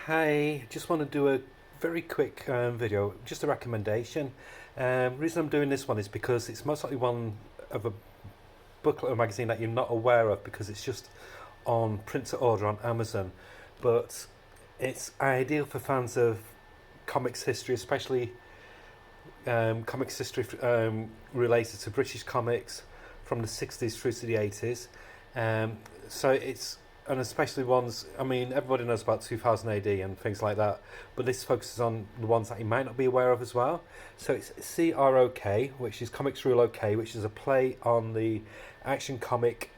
Hi, just want to do a very quick video, just a recommendation. Reason I'm doing this one is because it's most likely one of a booklet or magazine that you're not aware of because it's just on print to order on Amazon, but it's ideal for fans of comics history, especially comics history related to British comics from the 60s through to the 80s. So it's and especially ones. I mean, everybody knows about 2000 AD and things like that, but this focuses on the ones that you might not be aware of as well. So it's CROK, which is Comics Rule OK, which is a play on the action comic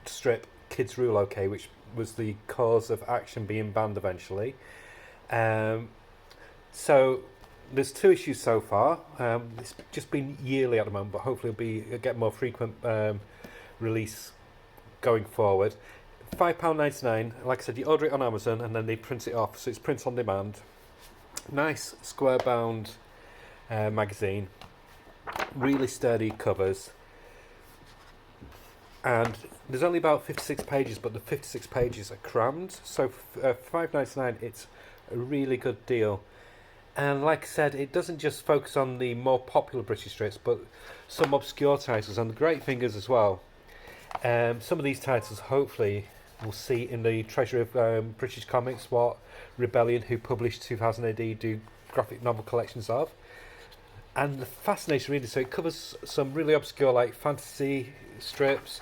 strip Kids Rule OK, which was the cause of Action being banned eventually. So there's two issues so far. It's just been yearly at the moment, but hopefully it'll get more frequent release going forward. £5.99. Like I said, you order it on Amazon and then they print it off, so it's print on demand. Nice square bound magazine, really sturdy covers, and there's only about 56 pages, but the 56 pages are crammed. So £5.99, it's a really good deal. And like I said, it doesn't just focus on the more popular British strips, but some obscure titles. And the great thing is as well, some of these titles hopefully we'll see in the Treasury of British Comics, what Rebellion, who published 2000 AD, do graphic novel collections of. And the fascinating reading, so it covers some really obscure like fantasy strips,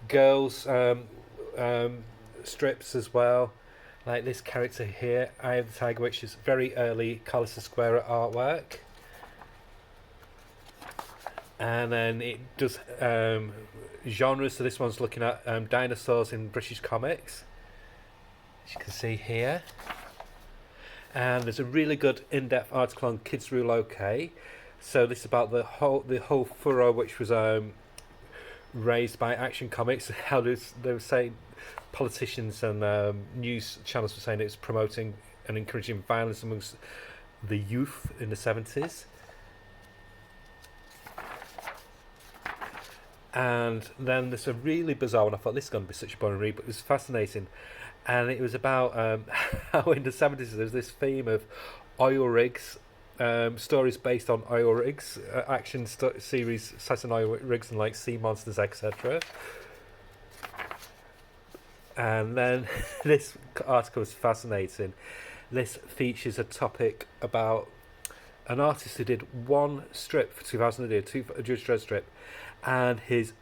girls strips as well. Like this character here, Eye of the Tiger, which is very early Carlos Esquerra artwork. And then it does genres, so this one's looking at dinosaurs in British comics, as you can see here. And there's a really good in-depth article on Kids Rule OK. So this is about the whole furrow which was raised by Action Comics, how they were saying politicians and news channels were saying it was promoting and encouraging violence amongst the youth in the 70s. And then there's a really bizarre one. I thought this is going to be such a boring read, but it was fascinating. And it was about how in the 70s there's this theme of oil rigs, stories based on oil rigs, action series set on oil rigs and like sea monsters, etc. And then this article is fascinating. This features a topic about an artist who did one strip for 2000 AD, a Judge Dredd strip, and his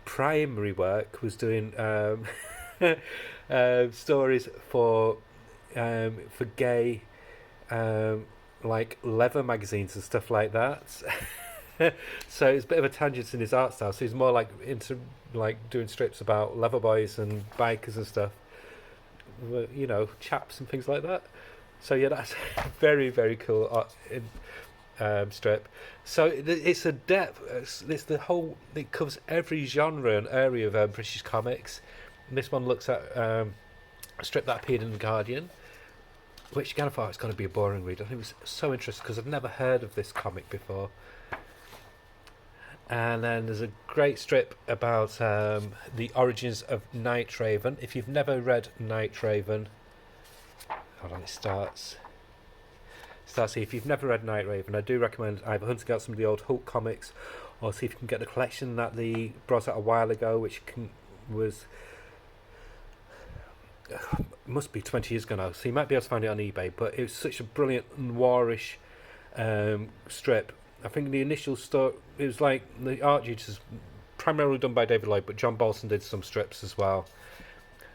primary work was doing stories for gay like leather magazines and stuff like that. So it's a bit of a tangent in his art style. So he's more like into like doing strips about leather boys and bikers and stuff, you know, chaps and things like that. So yeah, that's very very cool art strip. So it's a depth. It's the whole. It covers every genre and area of British comics. And this one looks at a strip that appeared in the Guardian, which again I thought was going to be a boring read. I think it was so interesting because I'd never heard of this comic before. And then there's a great strip about the origins of Night Raven. If you've never read Night Raven, hold on, it starts here. If you've never read Night Raven, I do recommend either hunting out some of the old Hulk comics, or see if you can get the collection that they brought out a while ago, which was must be 20 years ago now. So you might be able to find it on eBay. But it was such a brilliant noirish strip. I think the initial story, it was like the art duties was primarily done by David Lloyd, but John Bolton did some strips as well.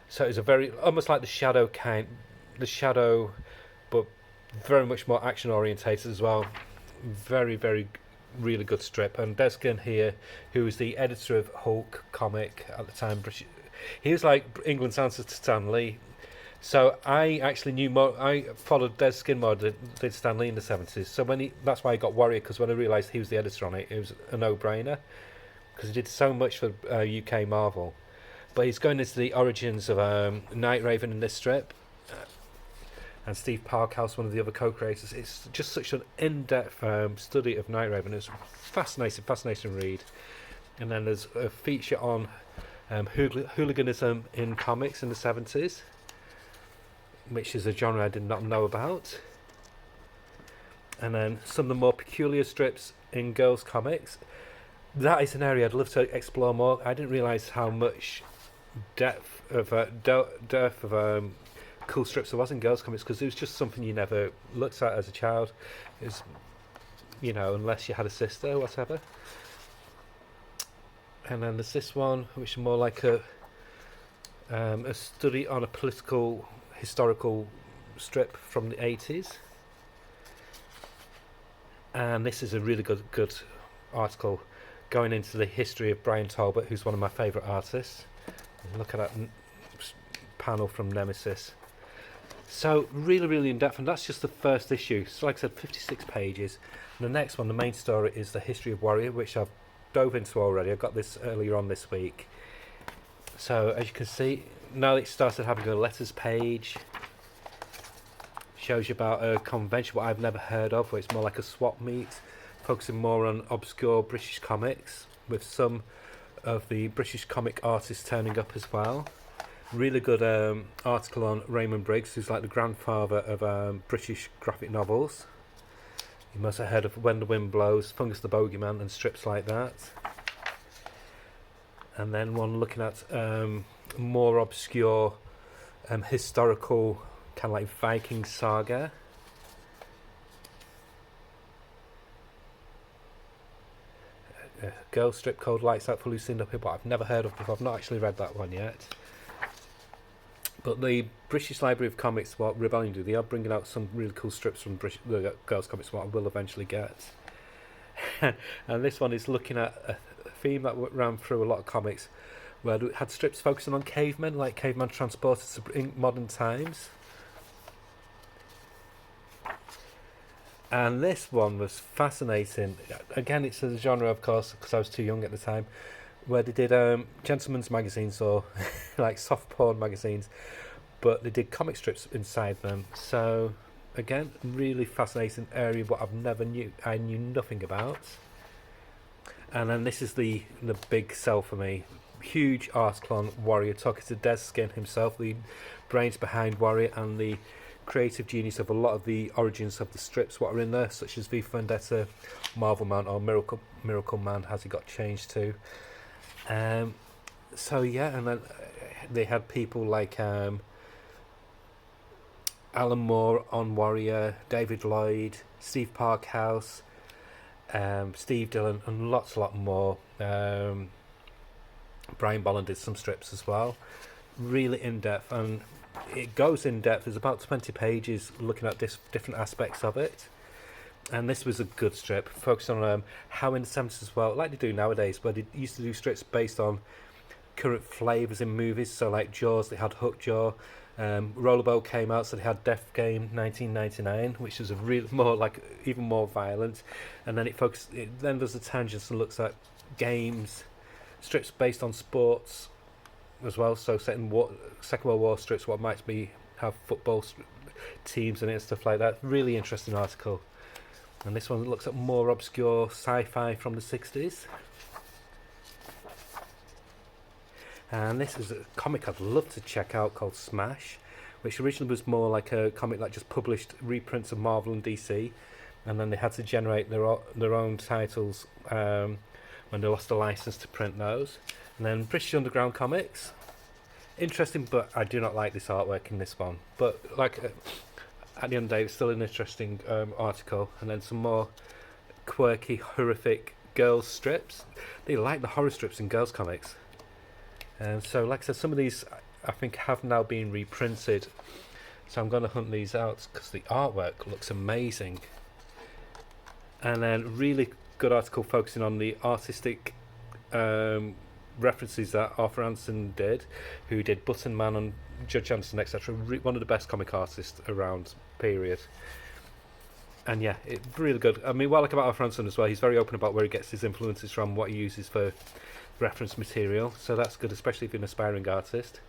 So it was a very almost like the Shadow, but very much more action orientated as well. Very very really good strip. And Deskin here, who was the editor of Hulk comic at the time, he was like England's answer to Stan Lee. So I actually knew more. I followed Des Skin more than did Stan Lee in the 70s. So that's why I got Warrior, because when I realised he was the editor on it, it was a no-brainer, because he did so much for UK Marvel. But he's going into the origins of Night Raven in this strip, and Steve Parkhouse, one of the other co-creators. It's just such an in-depth study of Night Raven. It's fascinating read. And then there's a feature on hooliganism in comics in the 70s. which is a genre I did not know about. And then some of the more peculiar strips in girls' comics. That is an area I'd love to explore more. I didn't realise how much depth of cool strips there was in girls' comics, because it was just something you never looked at as a child. It was, unless you had a sister or whatever. And then there's this one, which is more like a study on a historical strip from the 80s. And this is a really good article going into the history of Brian Talbot, who's one of my favourite artists. Look at that panel from Nemesis. So really, really in depth, and that's just the first issue. So like I said, 56 pages. And the next one, the main story, is the history of Warrior, which I've dove into already. I got this earlier on this week. So as you can see, now it started having a letters page. Shows you about a convention what I've never heard of, where it's more like a swap meet, focusing more on obscure British comics, with some of the British comic artists turning up as well. Really good article on Raymond Briggs, who's like the grandfather of British graphic novels. You must have heard of When the Wind Blows, Fungus the Bogeyman, and strips like that. And then one looking at more obscure historical, kind of like Viking saga. A girl strip called Lights Out for Lucinda Pip, but I've never heard of before. I've not actually read that one yet. But the British Library of Comics, what Rebellion do, they are bringing out some really cool strips from the girls' comics, what I will eventually get. And this one is looking at a theme that ran through a lot of comics, where it had strips focusing on cavemen, like caveman transported to modern times. And this one was fascinating. Again, it's a genre, of course, because I was too young at the time, where they did gentlemen's magazines, or like soft porn magazines, but they did comic strips inside them. So again, really fascinating area, but I knew nothing about. And then this is the big sell for me. Huge article on Warrior, talking to Des Skin himself, the brains behind Warrior and the creative genius of a lot of the origins of the strips what are in there, such as V for Vendetta, Marvel Man, or Miracle Man has he got changed to. So yeah, and then they had people like Alan Moore on Warrior, David Lloyd, Steve Parkhouse, Steve Dillon, and lots more. Brian Bolland did some strips as well. Really in depth, and it goes in depth. There's about 20 pages looking at different aspects of it. And this was a good strip, focused on how in the 70s as well, like they do nowadays, but they used to do strips based on current flavours in movies. So like Jaws, they had Hookjaw. Rollerball came out, so they had Death Game 1999, which was even more violent. And then it then does the tangents and looks at games, strips based on sports as well. So Second World War strips, what might have football teams in it and stuff like that. Really interesting article. And this one looks at more obscure sci-fi from the 60s. And this is a comic I'd love to check out called Smash, which originally was more like a comic that just published reprints of Marvel and DC, and then they had to generate their own titles when they lost the license to print those. And then British Underground Comics, interesting, but I do not like this artwork in this one. But at the end of the day, it's still an interesting article. And then some more quirky, horrific girls strips. They like the horror strips in girls comics. So like I said, some of these I think have now been reprinted, so I'm going to hunt these out because the artwork looks amazing. And then really good article focusing on the artistic references that Arthur Anderson did, who did Button Man and Judge Anderson, etc. One of the best comic artists around, period. And yeah, it's really good. I mean, what I like about Arthur Anderson as well, he's very open about where he gets his influences from, what he uses for reference material, so that's good, especially if you're an aspiring artist.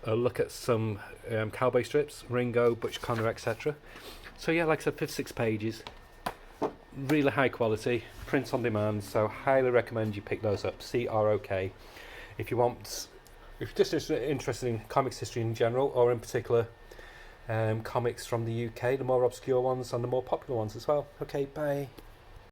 Look at some cowboy strips, Ringo, Butch Connor, etc. So yeah, like I said, 56 pages, really high quality, print on demand, so highly recommend you pick those up. CROK. If you're just interested in comics history in general, or in particular comics from the UK, the more obscure ones and the more popular ones as well. Okay, bye.